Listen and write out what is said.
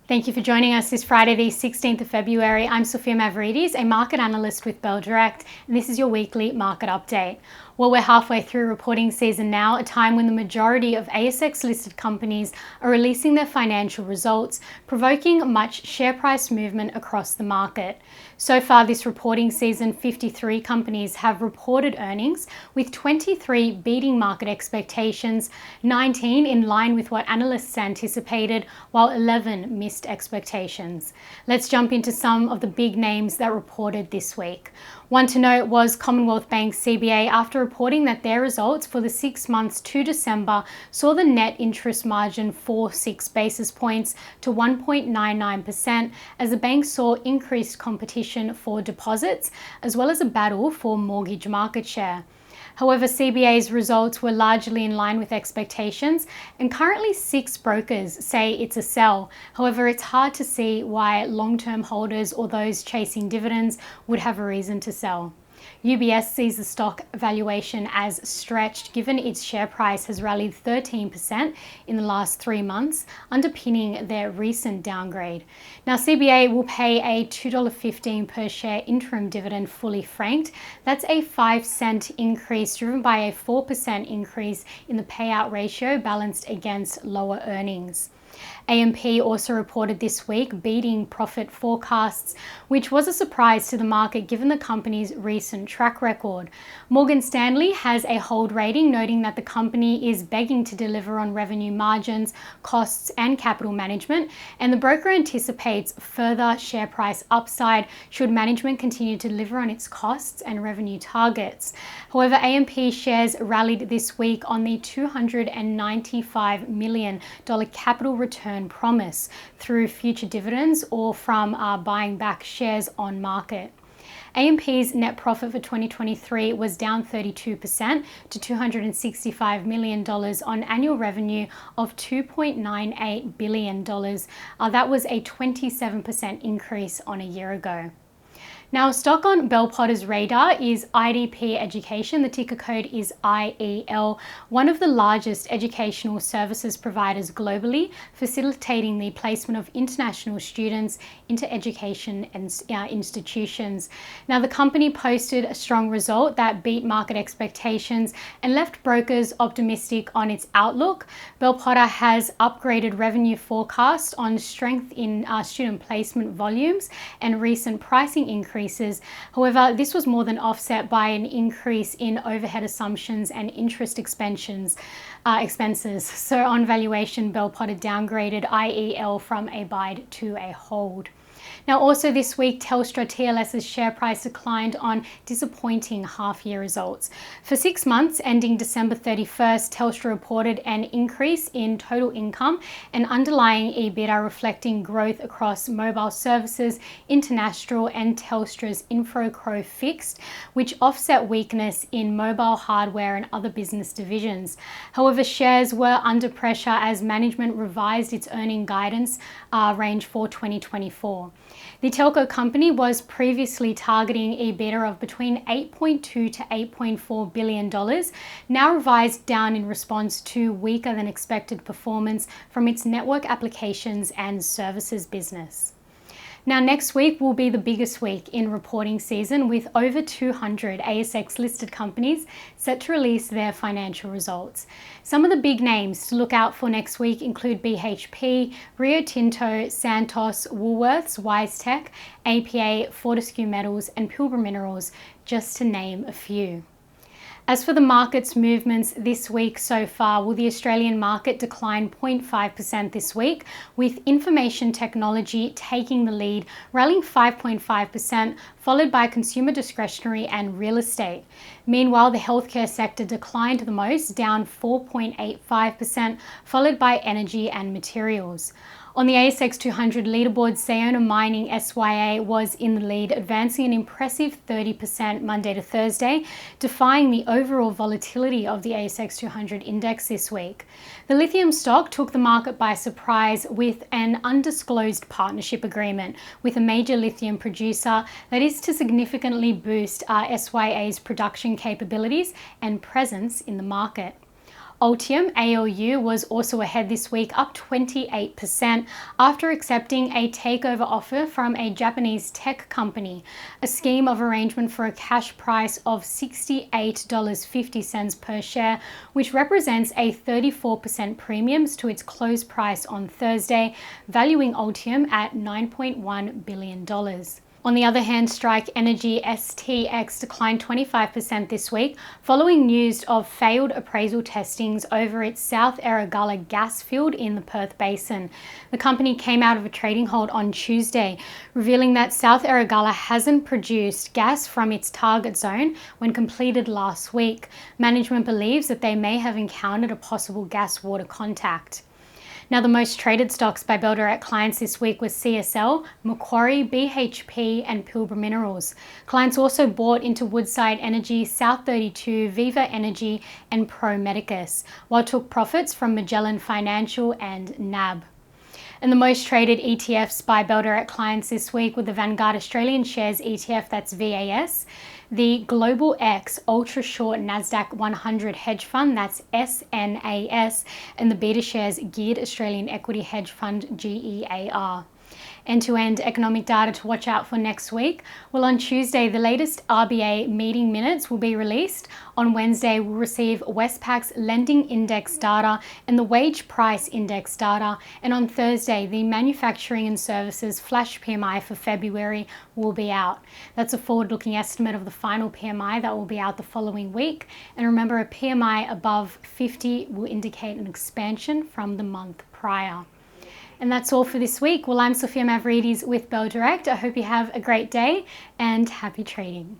Thank you for joining us this Friday, the 16th of February. I'm Sophia, a market analyst with Bell Direct, and this is your weekly market update. Well, we're halfway through reporting season now, a time when the majority of ASX-listed companies are releasing their financial results, provoking much share price movement across the market. So far this reporting season, 53 companies have reported earnings, with 23 beating market expectations, 19 in line with what analysts anticipated, while 11 missed expectations. Let's jump into some of the big names that reported this week. One to note was Commonwealth Bank CBA, after reporting that their results for the 6 months to December saw the net interest margin fall 6 basis points to 1.99% as the bank saw increased competition for deposits as well as a battle for mortgage market share. However, CBA's results were largely in line with expectations, and currently 6 brokers say it's a sell. However, it's hard to see why long-term holders or those chasing dividends would have a reason to sell. UBS sees the stock valuation as stretched given its share price has rallied 13% in the last 3 months, underpinning their recent downgrade. Now, CBA will pay a $2.15 per share interim dividend fully franked. That's a 5-cent increase driven by a 4% increase in the payout ratio balanced against lower earnings. AMP also reported this week beating profit forecasts, which was a surprise to the market given the company's recent track record. Morgan Stanley has a hold rating, noting that the company is begging to deliver on revenue margins, costs and capital management, and the broker anticipates further share price upside should management continue to deliver on its costs and revenue targets. However, AMP shares rallied this week on the $295 million capital return promise through future dividends or from buying back shares on market. AMP's net profit for 2023 was down 32% to $265 million on annual revenue of $2.98 billion. That was a 27% increase on a year ago. Now, a stock on Bell Potter's radar is IDP Education. The ticker code is IEL, one of the largest educational services providers globally, facilitating the placement of international students into education and institutions. Now, the company posted a strong result that beat market expectations and left brokers optimistic on its outlook. Bell Potter has upgraded revenue forecasts on strength in student placement volumes and recent pricing increases. However, this was more than offset by an increase in overhead assumptions and interest expenses. So on valuation, Bell Potter downgraded IEL from a buy to a hold. Now, also this week, Telstra TLS's share price declined on disappointing half-year results. For 6 months ending December 31st, Telstra reported an increase in total income and underlying EBITDA, reflecting growth across mobile services, international and Telstra's InfraCo Fixed, which offset weakness in mobile hardware and other business divisions. However, shares were under pressure as management revised its earning guidance range for 2024. The telco company was previously targeting EBITDA of between $8.2 to $8.4 billion, now revised down in response to weaker than expected performance from its network applications and services business. Now, next week will be the biggest week in reporting season, with over 200 ASX-listed companies set to release their financial results. Some of the big names to look out for next week include BHP, Rio Tinto, Santos, Woolworths, WiseTech, APA, Fortescue Metals and Pilbara Minerals, just to name a few. As for the market's movements this week so far, well, the Australian market declined 0.5% this week, with information technology taking the lead, rallying 5.5%, followed by consumer discretionary and real estate. Meanwhile, the healthcare sector declined the most, down 4.85%, followed by energy and materials. On the ASX 200 leaderboard, Sayona Mining SYA was in the lead, advancing an impressive 30% Monday to Thursday, defying the overall volatility of the ASX 200 index this week. The lithium stock took the market by surprise with an undisclosed partnership agreement with a major lithium producer that is to significantly boost SYA's production capabilities and presence in the market. Altium, ALU, was also ahead this week, up 28% after accepting a takeover offer from a Japanese tech company, a scheme of arrangement for a cash price of $68.50 per share, which represents a 34% premium to its close price on Thursday, valuing Altium at $9.1 billion. On the other hand, Strike Energy STX declined 25% this week following news of failed appraisal testings over its South Erregulla gas field in the Perth Basin. The company came out of a trading hold on Tuesday, revealing that South Erregulla hasn't produced gas from its target zone when completed last week. Management believes that they may have encountered a possible gas-water contact. Now, the most traded stocks by Bell Direct clients this week were CSL, Macquarie, BHP and Pilbara Minerals. Clients also bought into Woodside Energy, South 32, Viva Energy and Pro Medicus, while took profits from Magellan Financial and NAB. And the most traded ETFs by Bell Direct clients this week were the Vanguard Australian Shares ETF, that's VAS, the Global X Ultra Short Nasdaq 100 Hedge Fund, that's SNAS, and the Beta Shares Geared Australian Equity Hedge Fund, GEAR. End-to-end economic data to watch out for next week. Well, on Tuesday, the latest RBA meeting minutes will be released. On Wednesday, we'll receive Westpac's lending index data and the wage price index data. And on Thursday, the manufacturing and services flash PMI for February will be out. That's a forward-looking estimate of the final PMI that will be out the following week. And remember, a PMI above 50 will indicate an expansion from the month prior. And that's all for this week. Well, I'm Sophia Mavridis with Bell Direct. I hope you have a great day and happy trading.